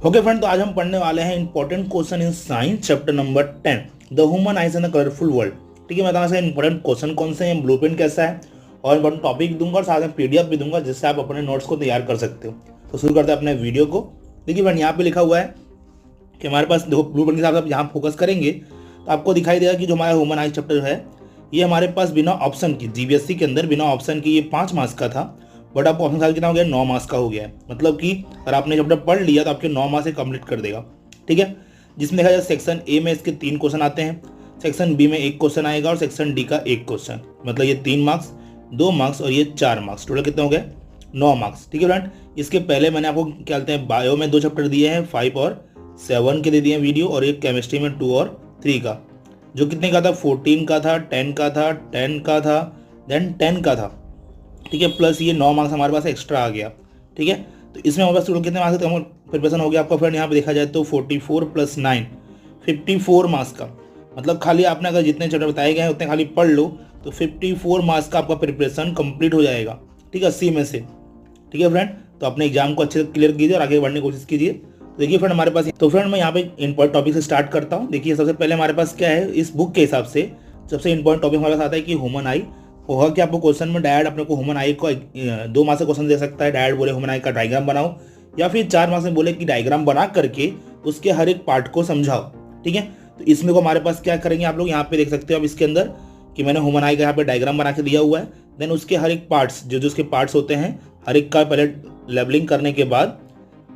Okay friend, तो आज हम पढ़ने वाले हैं important question in science chapter number 10 the human eyes in the colourful world. ठीक है, मैं बताना इंपॉर्टेंट क्वेश्चन कौन से हैं, ब्लूप्रिंट कैसा है और इंपॉर्टेंट टॉपिक दूंगा और साथ में पीडीएफ भी दूंगा जिससे आप अपने नोट्स को तैयार कर सकते हो। तो शुरू करते हैं अपने वीडियो को। देखिए फ्रेंड, यहाँ पे लिखा हुआ है कि हमारे पास देखो ब्लूप्रिंट के हिसाब से यहाँ फोकस करेंगे तो आपको दिखाई देगा कि जो हमारा ह्यूमन आइज चैप्टर जो है ये हमारे पास बिना ऑप्शन की जीबीएसई के अंदर बिना ऑप्शन की ये 5 मार्क्स का था, बट आपको ऑप्शन साइज कितना हो गया, 9 मार्क्स का हो गया है। मतलब कि अगर आपने चैप्टर पढ़ लिया तो आपके 9 मार्क्स से कंप्लीट कर देगा। ठीक है, जिसमें देखा जाए सेक्शन ए में इसके 3 क्वेश्चन आते हैं, सेक्शन बी में 1 क्वेश्चन आएगा और सेक्शन डी का 1 क्वेश्चन। मतलब ये 3 मार्क्स, 2 मार्क्स और ये 4 मार्क्स, टोटल कितने हो गए, 9 मार्क्स। ठीक है फ्रेंड, इसके पहले मैंने आपको क्या कहते हैं बायो में 2 चैप्टर दिए हैं, 5 और 7 के दे दिए हैं वीडियो, और एक केमिस्ट्री में 2 और 3 का, जो कितने का था, 14 का था, 10 का था, 10 का था, देन 10 का था। ठीक है, प्लस ये 9 मार्क्स हमारे पास एक्स्ट्रा आ गया। ठीक है, तो इसमें हमारे पास टोटल कितने मार्क्स थे, प्रिपरेशन हो गया आपका फ्रेंड यहाँ पे देखा जाए तो 44 + 9 54 मार्क्स का। मतलब खाली आपने अगर जितने चैप्टर बताए गए हैं उतने खाली पढ़ लो तो 54 मार्क्स का आपका प्रिपरेशन कंप्लीट हो जाएगा। ठीक है, 80 में से। ठीक है फ्रेंड, तो अपने एग्जाम को अच्छे से क्लियर कीजिए और आगे बढ़ने की कोशिश कीजिए। तो देखिए फ्रेंड हमारे पास, तो फ्रेंड मैं यहाँ पे इंपॉर्टेंट टॉपिक से स्टार्ट करता हूँ। देखिए सबसे पहले हमारे पास क्या है, इस बुक के हिसाब से सबसे इंपॉर्टेंट टॉपिक हमारे पास आता है कि ह्यूमन आई होगा कि आपको क्वेश्चन में डायरेक्ट अपने को ह्यूमन आई को 2 मार्क्स से क्वेश्चन दे सकता है, डायरेक्ट बोले ह्यूमन आई का डायग्राम बनाओ, या फिर 4 मार्क्स में बोले कि डायग्राम बना करके उसके हर एक पार्ट को समझाओ। ठीक है, तो इसमें को हमारे पास क्या करेंगे, आप लोग यहाँ पे देख सकते हो अब इसके अंदर कि मैंने ह्यूमन आई का यहाँ पे डायग्राम बना के दिया हुआ है। देन उसके हर एक पार्ट्स जो उसके पार्ट्स होते हैं हर एक का पहले लेबलिंग करने के बाद,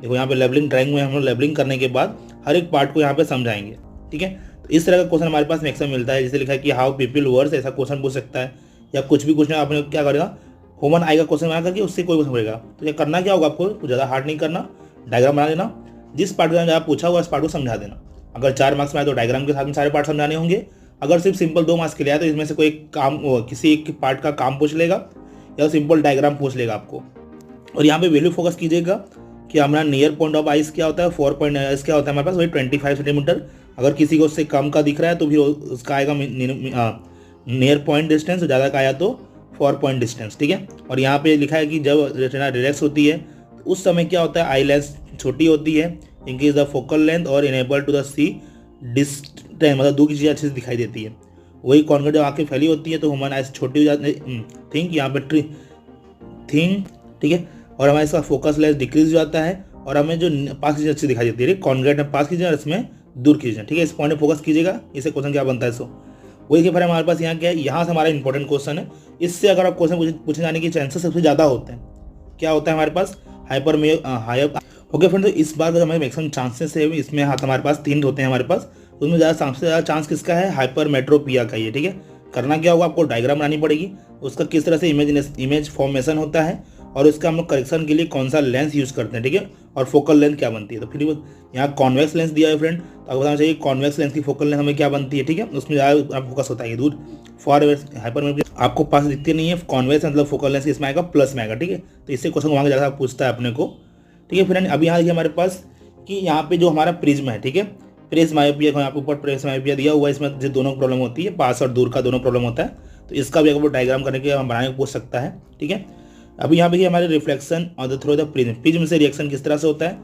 देखो यहाँ पे लेबलिंग ड्राइंग में हम लोग लेबलिंग करने के बाद हर एक पार्ट को यहाँ पे समझाएंगे। ठीक है, तो इस तरह का क्वेश्चन हमारे पास मैक्सिमम मिलता है। जैसे लिखा है कि हाउ पीपल वर्ड्स, ऐसा क्वेश्चन पूछ सकता है, या कुछ भी पूछना आपने क्या करेगा, ह्यूमन आई का क्वेश्चन बना करके उससे कोई क्वेश्चन पड़ेगा। तो ये करना क्या होगा, आपको ज़्यादा हार्ड नहीं करना, डायग्राम बना देना, जिस पार्ट का आप पूछा हुआ उस पार्ट को समझा देना। अगर 4 मार्क्स में आए तो डायग्राम के साथ में सारे पार्ट समझाने होंगे। अगर सिर्फ सिंपल 2 मार्क्स के लिए आए तो इसमें से कोई काम किसी एक पार्ट का काम पूछ लेगा या सिंपल डायग्राम पूछ लेगा आपको। और यहाँ पे वैल्यू फोकस कीजिएगा कि हमारा नियर पॉइंट ऑफ आइस क्या होता है, 4 पॉइंट आइस क्या होता है हमारे पास, वही 25 सेंटीमीटर। अगर किसी को उससे कम का दिख रहा है तो फिर उसका आएगा नियर पॉइंट डिस्टेंस, ज़्यादा का आया तो 4 पॉइंट डिस्टेंस। ठीक है, और यहाँ पे लिखा है कि जब रेटिना रिलैक्स होती है तो उस समय क्या होता है, आई लेंस छोटी होती है, इंक्रीज द फोकल लेंथ और enable to the see distance, मतलब दूर की चीज़ें अच्छे से दिखाई देती है। वही कॉन्क्रीट जब आँखें फैली होती है तो ह्यूमन आइज छोटी हो जाती है, थिंक यहाँ पे थिंक। ठीक है, और हमारे इसका फोकस लेंस डिक्रीज हो जाता है और हमें जो पास की चीज़ें अच्छी दिखाई देती है, कॉन्क्रीट में पास कीजिए और इसमें दूर कीजिए। ठीक है, इस पॉइंट में फोकस कीजिएगा, इससे क्वेश्चन क्या बनता है। सो वही कि फिर हमारे पास यहाँ क्या है, यहाँ से हमारा इंपॉर्टेंट क्वेश्चन है। इससे अगर आप क्वेश्चन पूछे जाने के चांसेस सबसे ज़्यादा होते हैं। क्या होता है हमारे पास, हाइपर। ओके फ्रेंड, तो इस बार जो हमारे मैक्सिमम चांसेस है इसमें हाथ हमारे पास 3 होते हैं हमारे पास, उसमें सबसे ज़्यादा चांस किसका है, हाइपरमेट्रोपिया का। ये ठीक है, करना क्या होगा, आपको डायग्राम बनानी पड़ेगी, उसका किस तरह से इमेज फॉर्मेशन होता है और उसका हम लोग करेक्शन के लिए कौन सा लेंस यूज़ करते हैं। ठीक है, और फोकल लेंथ क्या बनती है। तो फिर यहाँ कॉन्वेक्स लेंस दिया है फ्रेंड, तो आपको बताना चाहिए कॉन्वेक्स लेंस की फोकल लेंथ हमें क्या बनती है। ठीक है, उसमें ज़्यादा फोकस होता है दूर फॉर हाइपरमेट्रोपिया आपको पास दिखती नहीं है, कॉन्वेक्स मतलब फोकल लेंस इसमें आएगा प्लस में आएगा। ठीक है, तो इससे क्वेश्चन वहाँ ज़्यादा पूछता है अपने को। ठीक है फ्रेंड, अभी यहाँ देखिए हमारे पास कि यहाँ पे जो हमारा प्रिज्म है, ठीक है, प्रेस मायोपिया को यहाँ पे ऊपर प्रेस मायोपिया दिया हुआ है, इसमें जो दोनों प्रॉब्लम होती है, पास और दूर का दोनों प्रॉब्लम होता है। तो इसका भी अगर डायग्राम करने के हम बनाने को पूछ सकता है। ठीक है, अभी यहाँ पे हमारे रिफ्लेक्शन और the through the prism, prism से रिएक्शन किस तरह से होता है,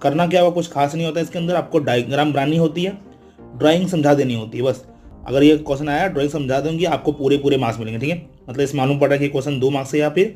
करना क्या होगा, कुछ खास नहीं होता है इसके अंदर, आपको डायग्राम बनानी होती है, ड्राइंग समझा देनी होती है बस। अगर ये क्वेश्चन आया ड्राइंग समझा देंगे आपको पूरे मार्क्स मिलेंगे। ठीक है, मतलब इस मालूम पड़ रहा है कि क्वेश्चन 2 मार्क्स से या फिर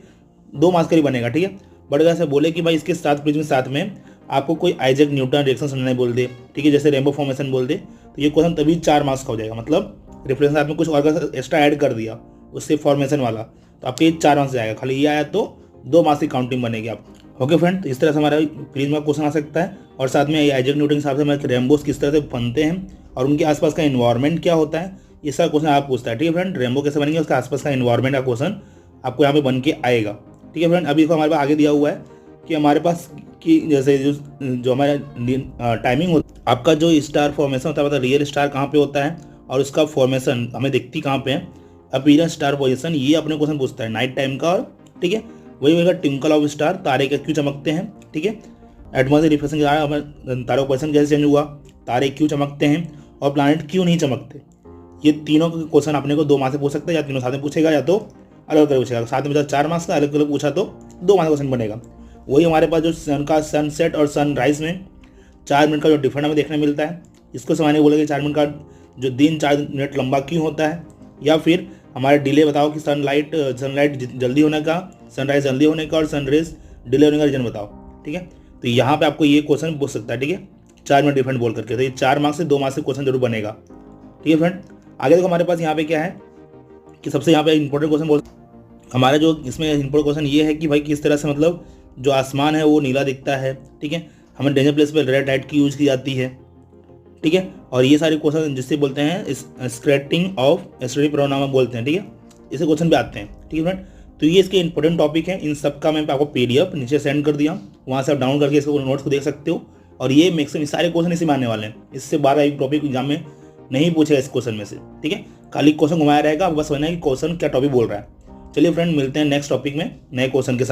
2 मार्क्स का ही बनेगा। ठीक है, बट अगर ऐसे बोले कि भाई इसके साथ प्रिज्म के साथ में आपको कोई आइजैक न्यूटन रिएक्शन समझाने बोल दे, ठीक है, जैसे रेनबो फॉर्मेशन बोल दे, तो ये क्वेश्चन तभी 4 मार्क्स का हो जाएगा। मतलब रिफ्लेक्शन आपने कुछ और एक्स्ट्रा ऐड कर दिया उससे फॉर्मेशन वाला, तो आपके 4 मार्क्स जाएगा, खाली ये आया तो 2 मार्क्स की काउंटिंग बनेगी आप। ओके फ्रेंड, तो इस तरह से हमारा प्रिज्म का क्वेश्चन आ सकता है। और साथ में आइजैक न्यूटन के हिसाब से हमारे रेनबोस किस तरह से बनते हैं और उनके आसपास का इन्वायरमेंट क्या होता है, ये सारा क्वेश्चन आप पूछता है। ठीक है फ्रेंड, रेनबो कैसे बनेंगे, उसके आसपास का इन्वायरमेंट का क्वेश्चन आपको यहाँ पे बन के आएगा। ठीक है फ्रेंड, अभी इसको हमारे पास आगे दिया हुआ है कि हमारे पास कि जैसे जो हमारा टाइमिंग होता है, आपका जो स्टार फॉर्मेशन होता है, मतलब रियल स्टार कहाँ पे होता है और उसका फॉर्मेशन हमें दिखती कहाँ पे है, अपीयरेंस स्टार पोजीशन, ये अपने क्वेश्चन पूछता है नाइट टाइम का। और ठीक है, वही होगा ट्विंकल ऑफ स्टार, तारे क्यों चमकते हैं। ठीक है, एटमॉस्फेयर रिफ्लेक्शन के कारण तारों का पोजीशन कैसे चेंज हुआ, तारे क्यों चमकते हैं और प्लैनेट क्यों नहीं चमकते। ये तीनों क्वेश्चन अपने को 2 मार्क्स से पूछ सकते हैं, या तीनों साथ में पूछेगा या तो अलग अलग पूछेगा। साथ में 4 मार्क्स का, अलग अलग पूछा तो 2 मार्क्स का क्वेश्चन बनेगा। वही हमारे पास जो सन का सनसेट और सनराइज में 4 मिनट का जो डिफरेंट हमें देखने मिलता है, इसको समझने बोलेंगे 4 मिनट का जो दिन 4 मिनट लंबा क्यों होता है, या फिर हमारे डिले बताओ कि सनलाइट जल्दी होने का, सनराइज जल्दी होने का और सनरेज डिले होने का रीजन बताओ। ठीक है, तो यहाँ पे आपको ये क्वेश्चन पूछ सकता है। ठीक है, 4 मिनट डिफरेंट बोल करके, तो ये 4 मार्क्स से 2 मार्क्स से क्वेश्चन जरूर बनेगा। ठीक है फ्रेंड, आगे देखो हमारे पास यहाँ पे क्या है कि सबसे यहाँ पे इंपॉर्टेंट क्वेश्चन बोल, हमारा जो इसमें इंपॉर्टेंट क्वेश्चन ये है कि भाई किस तरह से मतलब जो आसमान है वो नीला दिखता है। ठीक है, हमें डेंजर प्लेस पे रेड लाइट की यूज की जाती है। ठीक है, और ये सारे क्वेश्चन जिससे बोलते हैं स्क्रेटिंग ऑफ एस्ट्रोनॉमी प्रोनामा बोलते हैं। ठीक है, इसे क्वेश्चन पे आते हैं। ठीक है फ्रेंड, तो ये इसके इंपॉर्टेंट टॉपिक है। इन सब का मैं आपको पीडीएफ नीचे सेंड कर दिया, वहाँ से आप डाउनलोड करके इसको नोट्स को देख सकते हो। और ये मैक्सिमम सारे क्वेश्चन इसी में आने वाले हैं, इससे 12 एक टॉपिक एग्जाम में नहीं पूछेगा इस क्वेश्चन में से। ठीक है, खाली क्वेश्चन घुमाया रहेगा, बस समझना है कि क्वेश्चन क्या टॉपिक बोल रहा है। चलिए फ्रेंड, मिलते हैं नेक्स्ट टॉपिक में नए क्वेश्चन के साथ।